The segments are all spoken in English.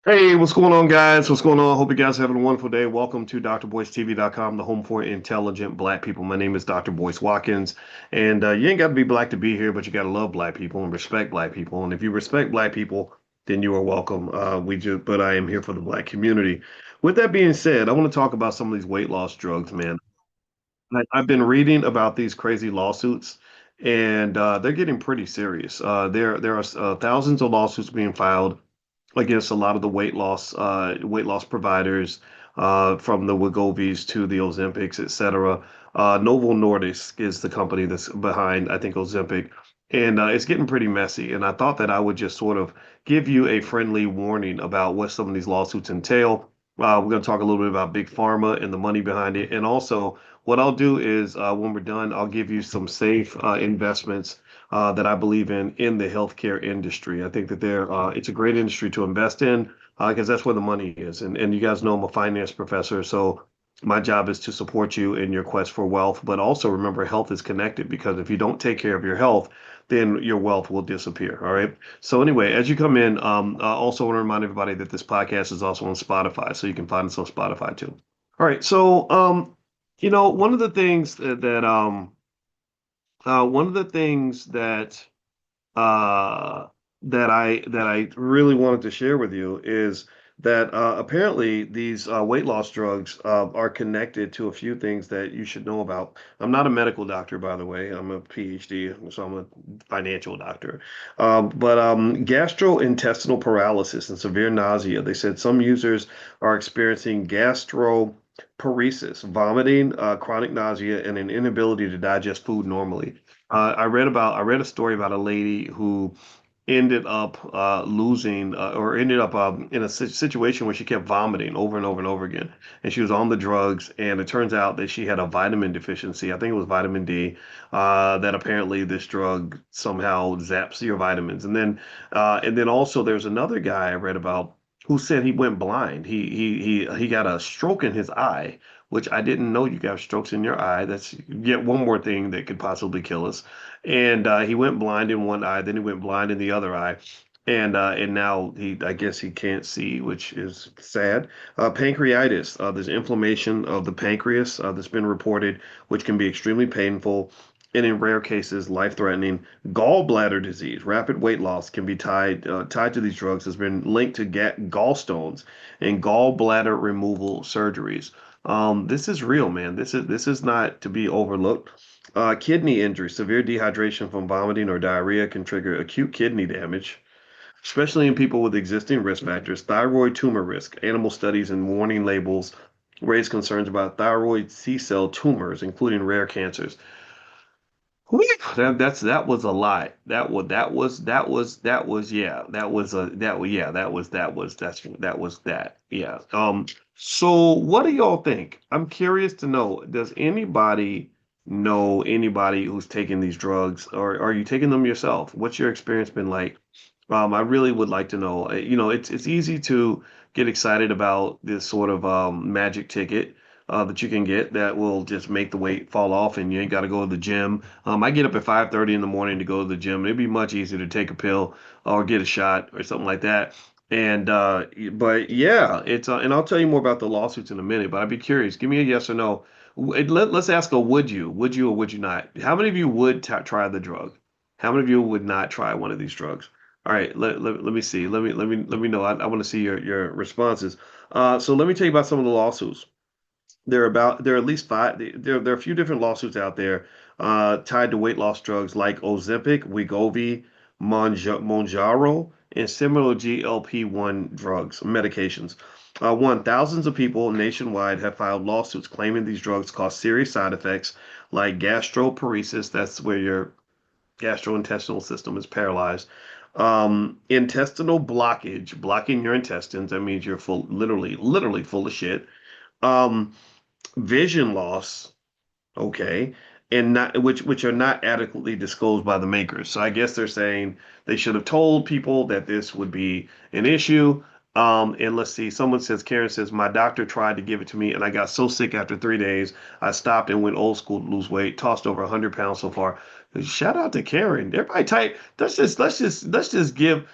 Hey, what's going on, guys? What's going on? Hope you guys are having a wonderful day. Welcome to drboycetv.com, the home for intelligent black people. My name is Dr. Boyce Watkins, and you ain't got to be black to be here, but you got to love black people and respect black people. And if you respect black people, then you are welcome. But I am here for the black community. With that being said, I want to talk about some of these weight loss drugs, man. I've been reading about these crazy lawsuits, and they're getting pretty serious. There are thousands of lawsuits being filed against a lot of the weight loss providers, from the Wegovy's to the Ozempics, et cetera. Novo Nordisk is the company that's behind, I think, Ozempic, and it's getting pretty messy. And I thought that I would just sort of give you a friendly warning about what some of these lawsuits entail. We're going to talk a little bit about big pharma and the money behind it, and also what I'll do is when we're done, I'll give you some safe investments that I believe in the healthcare industry. I think that it's a great industry to invest in because that's where the money is. And you guys know I'm a finance professor, so my job is to support you in your quest for wealth. But also remember, health is connected because if you don't take care of your health, then your wealth will disappear. All right. So anyway, as you come in, I also want to remind everybody that this podcast is also on Spotify, so you can find us on Spotify too. All right. So one of the things one of the things uh, that I really wanted to share with you is that apparently these weight loss drugs are connected to a few things that you should know about. I'm not a medical doctor, by the way. I'm a PhD, so I'm a financial doctor. But gastrointestinal paralysis and severe nausea. They said some users are experiencing gastroparesis, vomiting, chronic nausea, and an inability to digest food normally. I read a story about a lady who ended up losing or ended up in a situation where she kept vomiting over and over and over again, and she was on the drugs, and it turns out that she had a vitamin deficiency. I think it was vitamin D. That apparently this drug somehow zaps your vitamins, and then also there's another guy I read about who said he went blind. He got a stroke in his eye, which I didn't know you got strokes in your eye. That's yet one more thing that could possibly kill us. And he went blind in one eye, then he went blind in the other eye. And now I guess he can't see, which is sad. Pancreatitis, there's inflammation of the pancreas that's been reported, which can be extremely painful and in rare cases life-threatening. Gallbladder disease, rapid weight loss can be tied to these drugs, has been linked to gallstones and gallbladder removal surgeries. This is real, man. This is not to be overlooked. Kidney injury, severe dehydration from vomiting or diarrhea can trigger acute kidney damage, especially in people with existing risk factors. Thyroid tumor risk. Animal studies and warning labels raise concerns about thyroid C cell tumors, including rare cancers. Whew, that was a lot. That was yeah. That was a that was yeah. That was that. Yeah. So what do y'all think? I'm curious to know. Does anybody know anybody who's taking these drugs, or are you taking them yourself? What's your experience been like? I really would like to know. It's easy to get excited about this sort of magic ticket that you can get that will just make the weight fall off, and you ain't got to go to the gym. I get up at 5:30 in the morning to go to the gym. It'd be much easier to take a pill or get a shot or something like that. But yeah, and I'll tell you more about the lawsuits in a minute. But I'd be curious. Give me a yes or no. Let's ask a would you or would you not? How many of you would try the drug? How many of you would not try one of these drugs? All right, let me see. Let me know. I want to see your responses. So let me tell you about some of the lawsuits. There are at least five. There are a few different lawsuits out there tied to weight loss drugs like Ozempic, Wegovy, Monjaro, and similar GLP-1 drugs, medications. Thousands of people nationwide have filed lawsuits claiming these drugs cause serious side effects like gastroparesis. That's where your gastrointestinal system is paralyzed. Intestinal blockage, blocking your intestines. That means you're literally full of shit. Um, Vision loss, okay, and not which are not adequately disclosed by the makers. So I guess they're saying they should have told people that this would be an issue. And let's see, Karen says, my doctor tried to give it to me, and I got so sick after 3 days, I stopped and went old school to lose weight, tossed over 100 pounds so far. Shout out to Karen. Everybody type, let's just give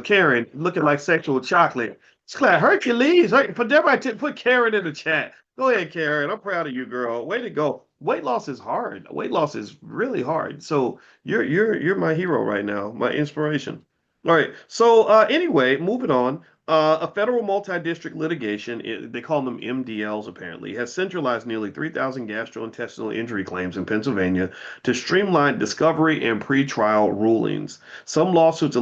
Karen looking like sexual chocolate. Hercules. Put Karen in the chat. Go ahead, Karen. I'm proud of you, girl. Way to go. Weight loss is hard. Weight loss is really hard. So you're my hero right now, my inspiration. All right. So anyway, moving on. A federal multi-district litigation, they call them MDLs apparently, has centralized nearly 3,000 gastrointestinal injury claims in Pennsylvania to streamline discovery and pretrial rulings. Some lawsuits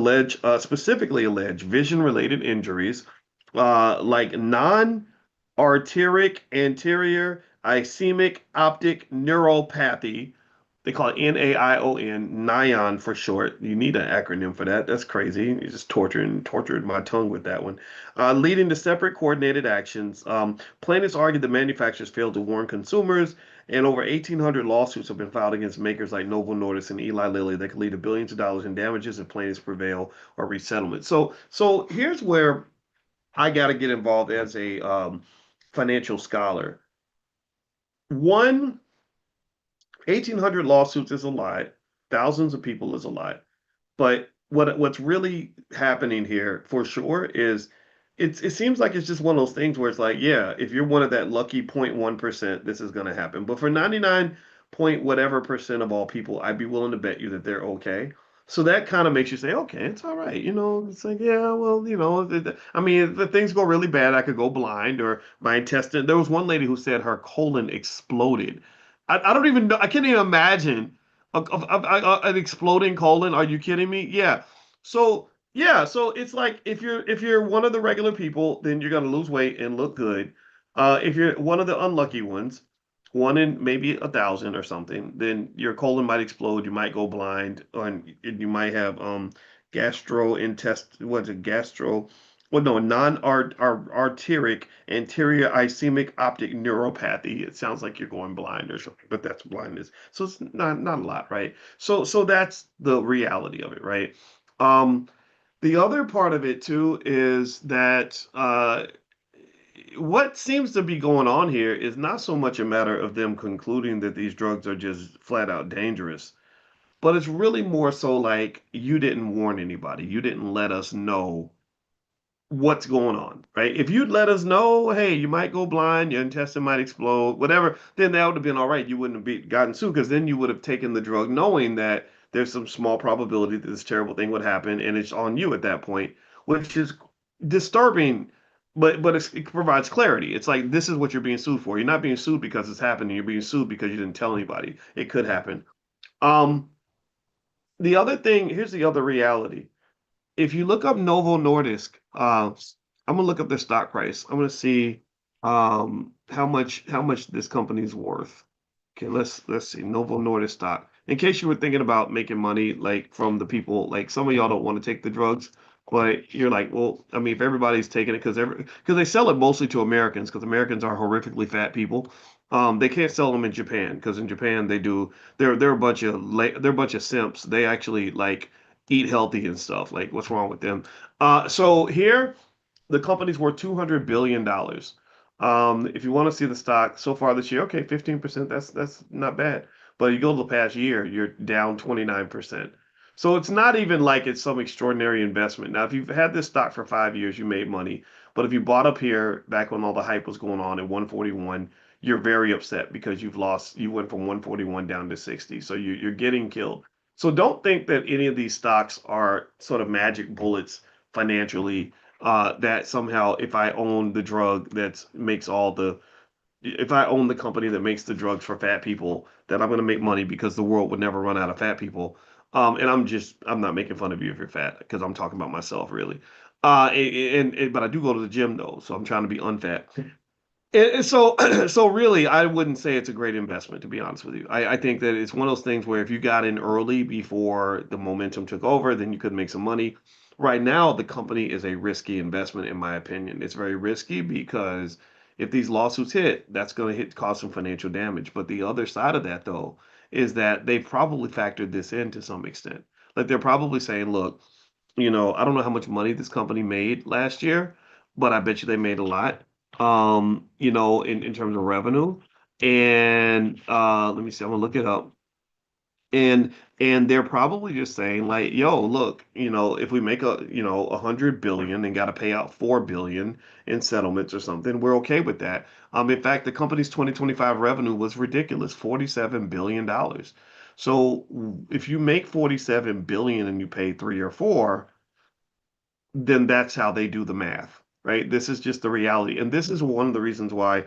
specifically allege vision-related injuries, like non-arteritic anterior ischemic optic neuropathy. They call it NAION for short. You need an acronym for that. That's crazy. You just tortured my tongue with that one. Leading to separate coordinated actions. Plaintiffs argued the manufacturers failed to warn consumers, and over 1,800 lawsuits have been filed against makers like Novo Nordisk and Eli Lilly that could lead to billions of dollars in damages if plaintiffs prevail or reach settlement. So here's where I got to get involved as a financial scholar. One, 1,800 lawsuits is a lot. Thousands of people is a lot. But what's really happening here for sure is it seems like it's just one of those things where it's like, yeah, if you're one of that lucky 0.1%, this is going to happen. But for 99 point whatever percent of all people, I'd be willing to bet you that they're okay. So that kind of makes you say, okay, it's all right. It's like, yeah, well, I mean, if things go really bad, I could go blind or my intestine. There was one lady who said her colon exploded. I don't even know. I can't even imagine an exploding colon. Are you kidding me? Yeah. So it's like if you're one of the regular people, then you're gonna lose weight and look good. If you're one of the unlucky ones, one in maybe 1,000 or something, then your colon might explode. You might go blind, or you might have gastrointestinal. What's it? Gastro. Well, no, non-arteritic anterior ischemic optic neuropathy. It sounds like you're going blind or something, but that's blindness. So it's not a lot, right? So that's the reality of it, right? Um, the other part of it too is that what seems to be going on here is not so much a matter of them concluding that these drugs are just flat out dangerous, but it's really more so like you didn't warn anybody. You didn't let us know what's going on, right? If you'd let us know, hey, you might go blind, your intestine might explode, whatever, then that would have been all right. You wouldn't have gotten sued because then you would have taken the drug knowing that there's some small probability that this terrible thing would happen, and it's on you at that point, which is disturbing. But it provides clarity. It's like this is what you're being sued for. You're not being sued because it's happening. You're being sued because you didn't tell anybody. It could happen. Um, the other thing, here's the other reality. If you look up Novo Nordisk, I'm gonna look up their stock price. I'm gonna see how much this company's worth. Okay, let's see Novo Nordisk stock. In case you were thinking about making money, like from the people, like some of y'all don't want to take the drugs, but you're like, well, I mean, if everybody's taking it because they sell it mostly to Americans because Americans are horrifically fat people. They can't sell them in Japan because in Japan they do they're a bunch of they're a bunch of simps. They actually like eat healthy and stuff. Like, what's wrong with them? So here, the company's worth $200 billion. If you want to see the stock so far this year, okay, 15%, that's not bad. But you go to the past year, you're down 29%. So it's not even like it's some extraordinary investment. Now, if you've had this stock for 5 years, you made money. But if you bought up here back when all the hype was going on at 141, you're very upset because you went from 141 down to 60. So you're getting killed. So don't think that any of these stocks are sort of magic bullets financially, that somehow if I own the drug that makes all the if I own the company that makes the drugs for fat people, that I'm going to make money because the world would never run out of fat people. And I'm not making fun of you if you're fat because I'm talking about myself really. But I do go to the gym though, so I'm trying to be unfat. So, so really, I wouldn't say it's a great investment, to be honest with you. I think that it's one of those things where if you got in early before the momentum took over, then you could make some money. Right now, the company is a risky investment, in my opinion. It's very risky because if these lawsuits hit, that's going to cause some financial damage. But the other side of that, though, is that they've probably factored this in to some extent. Like they're probably saying, look, I don't know how much money this company made last year, but I bet you they made a lot, in terms of revenue. And let me see, I'm gonna look it up. And they're probably just saying like, yo, look, if we make 100 billion and got to pay out 4 billion in settlements or something, we're okay with that. In fact, the company's 2025 revenue was ridiculous, $47 billion. So if you make 47 billion and you pay three or four, then that's how they do the math, right? This is just the reality. And this is one of the reasons why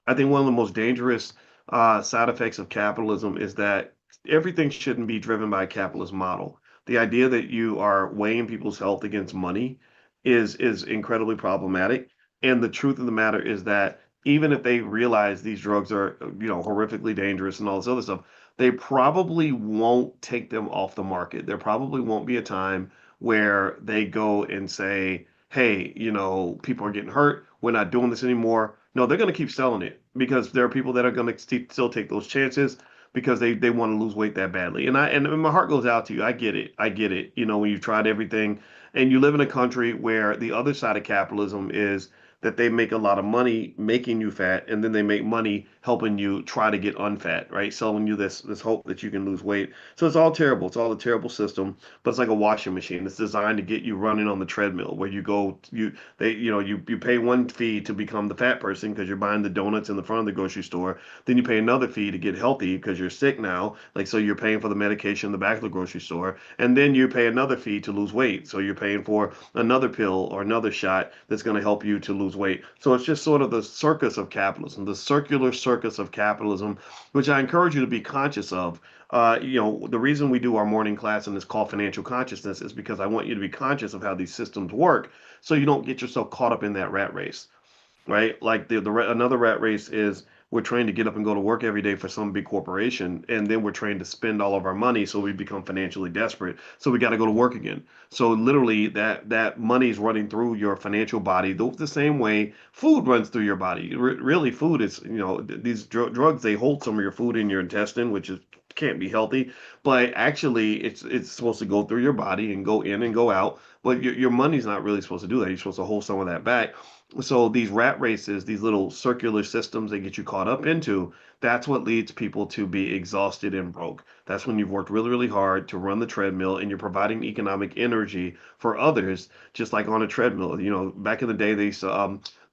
I think one of the most dangerous side effects of capitalism is that everything shouldn't be driven by a capitalist model. The idea that you are weighing people's health against money is incredibly problematic. And the truth of the matter is that even if they realize these drugs are, horrifically dangerous and all this other stuff, they probably won't take them off the market. There probably won't be a time where they go and say, hey, people are getting hurt. We're not doing this anymore. No, they're going to keep selling it because there are people that are going to still take those chances because they want to lose weight that badly. And my heart goes out to you. I get it. I get it. When you've tried everything and you live in a country where the other side of capitalism is that they make a lot of money making you fat and then they make money helping you try to get unfat, right? Selling you this hope that you can lose weight. So it's all terrible. It's all a terrible system, but it's like a washing machine. It's designed to get you running on the treadmill where you pay one fee to become the fat person because you're buying the donuts in the front of the grocery store. Then you pay another fee to get healthy because you're sick now. Like, so you're paying for the medication in the back of the grocery store. And then you pay another fee to lose weight. So you're paying for another pill or another shot that's going to help you to lose weight. So it's just sort of the circus of capitalism, the circular circus of capitalism, which I encourage you to be conscious of. The reason we do our morning class and it's called financial consciousness is because I want you to be conscious of how these systems work so you don't get yourself caught up in that rat race, right? Like another rat race is we're trained to get up and go to work every day for some big corporation, and then we're trained to spend all of our money, so we become financially desperate. So we got to go to work again. So literally, that money is running through your financial body the same way food runs through your body. Really, food is these drugs, they hold some of your food in your intestine, which is can't be healthy, but actually it's supposed to go through your body and go in and go out. But your money's not really supposed to do that. You're supposed to hold some of that back. So these rat races, these little circular systems they get you caught up into, that's what leads people to be exhausted and broke. That's when you've worked really, really hard to run the treadmill and you're providing economic energy for others, just like on a treadmill. Back in the day,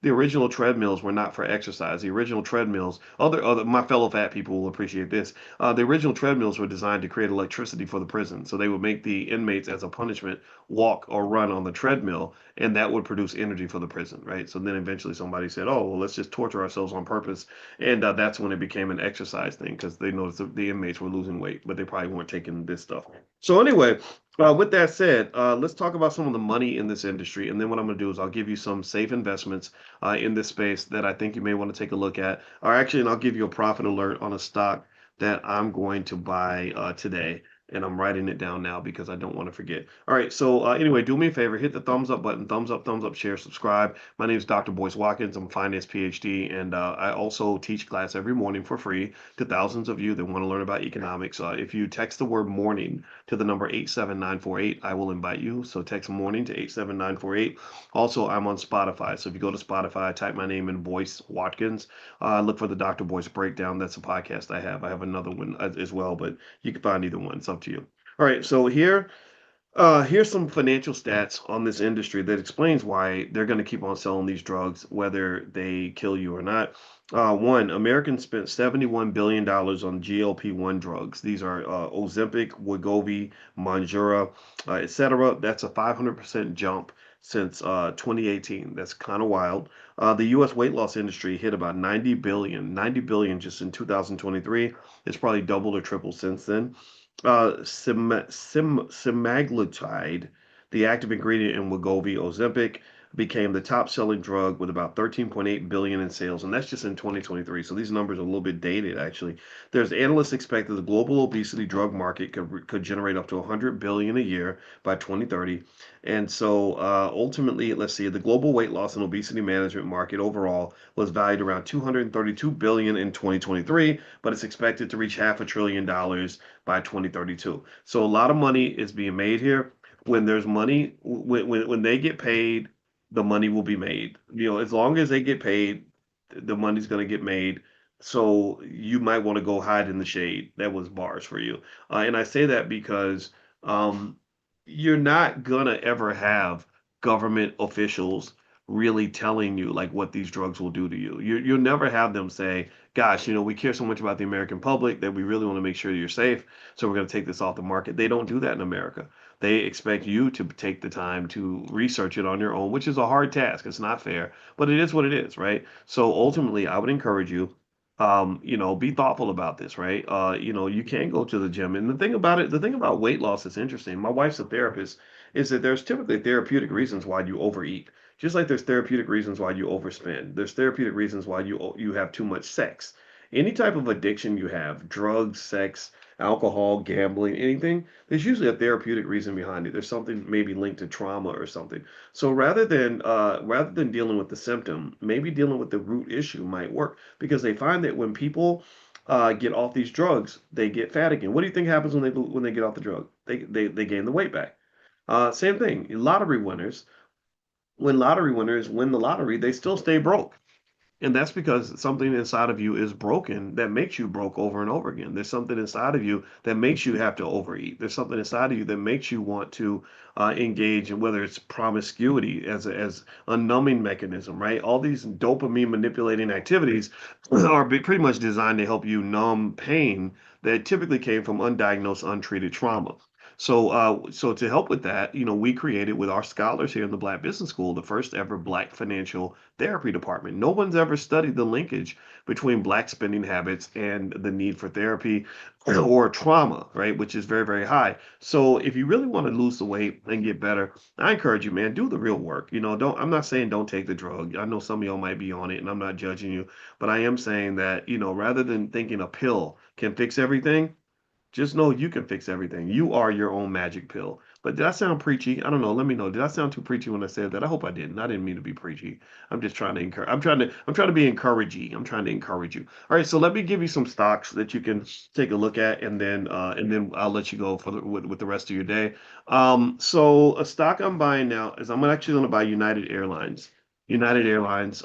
the original treadmills were not for exercise. The original treadmills, other my fellow fat people will appreciate this. The original treadmills were designed to create electricity for the prison. So they would make the inmates, as a punishment, walk or run on the treadmill, and that would produce energy for the prison, right? So then eventually somebody said, "Oh, well, let's just torture ourselves on purpose," and that's when it became an exercise thing because they noticed that the inmates were losing weight, but they probably weren't taking this stuff. So anyway, with that said, let's talk about some of the money in this industry, and then what I'm going to do is I'll give you some safe investments in this space that I think you may want to take a look at, or actually, and I'll give you a profit alert on a stock that I'm going to buy today. And I'm writing it down now because I don't want to forget. All right. So anyway, do me a favor, hit the thumbs up button, thumbs up, share, subscribe. My name is Dr. Boyce Watkins. I'm a finance PhD, and I also teach class every morning for free to thousands of you that want to learn about economics. If you text the word morning to the number 87948, I will invite you. So text morning to 87948. Also, I'm on Spotify. So if you go to Spotify, type my name in, Boyce Watkins. Look for the Dr. Boyce Breakdown. That's a podcast I have. I have another one as well, but you can find either one. It's up to you. All right, so here's some financial stats on this industry that explains why they're going to keep on selling these drugs, whether they kill you or not. One, Americans spent $71 billion on GLP-1 drugs. These are Ozempic, Wegovy, Mounjaro, etc. That's a 500% jump since 2018. That's kind of wild. The U.S. weight loss industry hit about 90 billion just in 2023. It's probably doubled or tripled since then. Semaglutide, the active ingredient in Wegovy Ozempic, became the top-selling drug with about 13.8 billion in sales, and that's just in 2023. So these numbers are a little bit dated, actually. There's analysts expect that the global obesity drug market could generate up to 100 billion a year by 2030. And so ultimately, let's see, the global weight loss and obesity management market overall was valued around 232 billion in 2023, but it's expected to reach half a trillion dollars by 2032. So a lot of money is being made here. When there's money, when they get paid, the money will be made. As long as they get paid, the money's going to get made. So you might want to go hide in the shade. That was bars for you. And I say that because um, you're not gonna ever have government officials really telling you like what these drugs will do to you. You'll never have them say, "Gosh, we care so much about the American public that we really want to make sure you're safe, so we're going to take this off the market." They don't do that in America. They expect you to take the time to research it on your own, which is a hard task. It's not fair, but it is what it is, right? So ultimately, I would encourage you be thoughtful about this, right? You can go to the gym. And the thing about weight loss that's interesting, my wife's a therapist, is that there's typically therapeutic reasons why you overeat. Just like there's therapeutic reasons why you overspend. There's therapeutic reasons why you have too much sex. Any type of addiction you have, drugs, sex, alcohol, gambling, anything, there's usually a therapeutic reason behind it. There's something maybe linked to trauma or something. So rather than dealing with the symptom, maybe dealing with the root issue might work because they find that when people get off these drugs, they get fat again. What do you think happens when they get off the drug? They gain the weight back. Same thing. Lottery winners win the lottery, they still stay broke. And that's because something inside of you is broken that makes you broke over and over again. There's something inside of you that makes you have to overeat. There's something inside of you that makes you want to engage in whether it's promiscuity as a numbing mechanism, right? All these dopamine manipulating activities are pretty much designed to help you numb pain that typically came from undiagnosed, untreated trauma. So to help with that, we created with our scholars here in the Black Business School the first ever Black financial therapy department. No one's ever studied the linkage between Black spending habits and the need for therapy or trauma, right? Which is very, very high. So if you really want to lose the weight and get better, I encourage you, man, do the real work. I'm not saying don't take the drug. I know some of y'all might be on it and I'm not judging you, but I am saying that, rather than thinking a pill can fix everything, just know you can fix everything. You are your own magic pill. But did I sound preachy? I don't know. Let me know. Did I sound too preachy when I said that? I hope I didn't. I didn't mean to be preachy. I'm just trying to encourage. I'm trying to be encouraging. I'm trying to encourage you. All right. So let me give you some stocks that you can take a look at, and then I'll let you go with the rest of your day. So a stock I'm buying now is I'm actually going to buy United Airlines. United Airlines.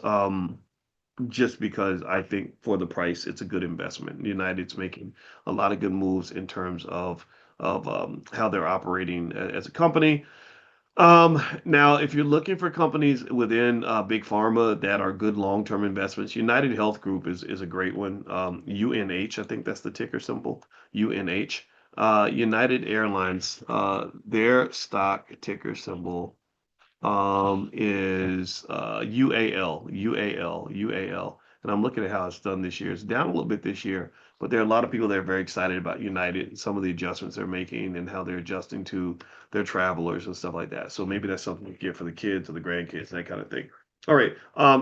Just because I think for the price, it's a good investment. United's making a lot of good moves in terms of how they're operating as a company. Now, if you're looking for companies within big pharma that are good long-term investments, United Health Group is a great one. UNH, I think that's the ticker symbol. UNH. United Airlines, their stock ticker symbol is UAL. And I'm looking at how it's done this year. It's down a little bit this year, but there are a lot of people that are very excited about United and some of the adjustments they're making and how they're adjusting to their travelers and stuff like that. So maybe that's something you get for the kids or the grandkids, that kind of thing. All right.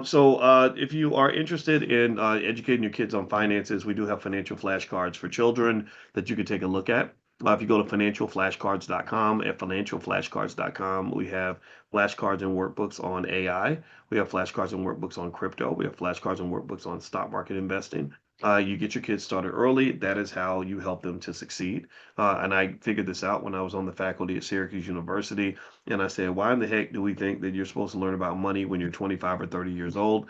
So if you are interested in educating your kids on finances, we do have financial flashcards for children that you can take a look at. If you go to financialflashcards.com, at financialflashcards.com, we have flashcards and workbooks on AI. We have flashcards and workbooks on crypto. We have flashcards and workbooks on stock market investing. You get your kids started early. That is how you help them to succeed. And I figured this out when I was on the faculty at Syracuse University. And I said, why in the heck do we think that you're supposed to learn about money when you're 25 or 30 years old?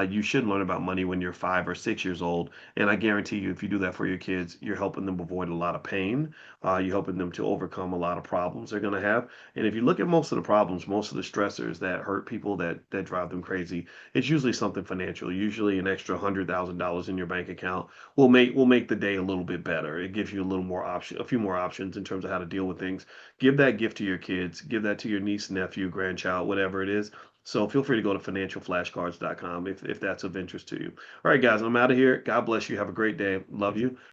You should learn about money when you're 5 or 6 years old. And I guarantee you, if you do that for your kids, you're helping them avoid a lot of pain. You're helping them to overcome a lot of problems they're going to have. And if you look at most of the problems, most of the stressors that hurt people that drive them crazy, it's usually something financial. Usually an extra $100,000 in your bank account will make the day a little bit better. It gives you a few more options in terms of how to deal with things. Give that gift to your kids. Give that to your niece, nephew, grandchild, whatever it is. So feel free to go to financialflashcards.com if that's of interest to you. All right, guys, I'm out of here. God bless you. Have a great day. Love you.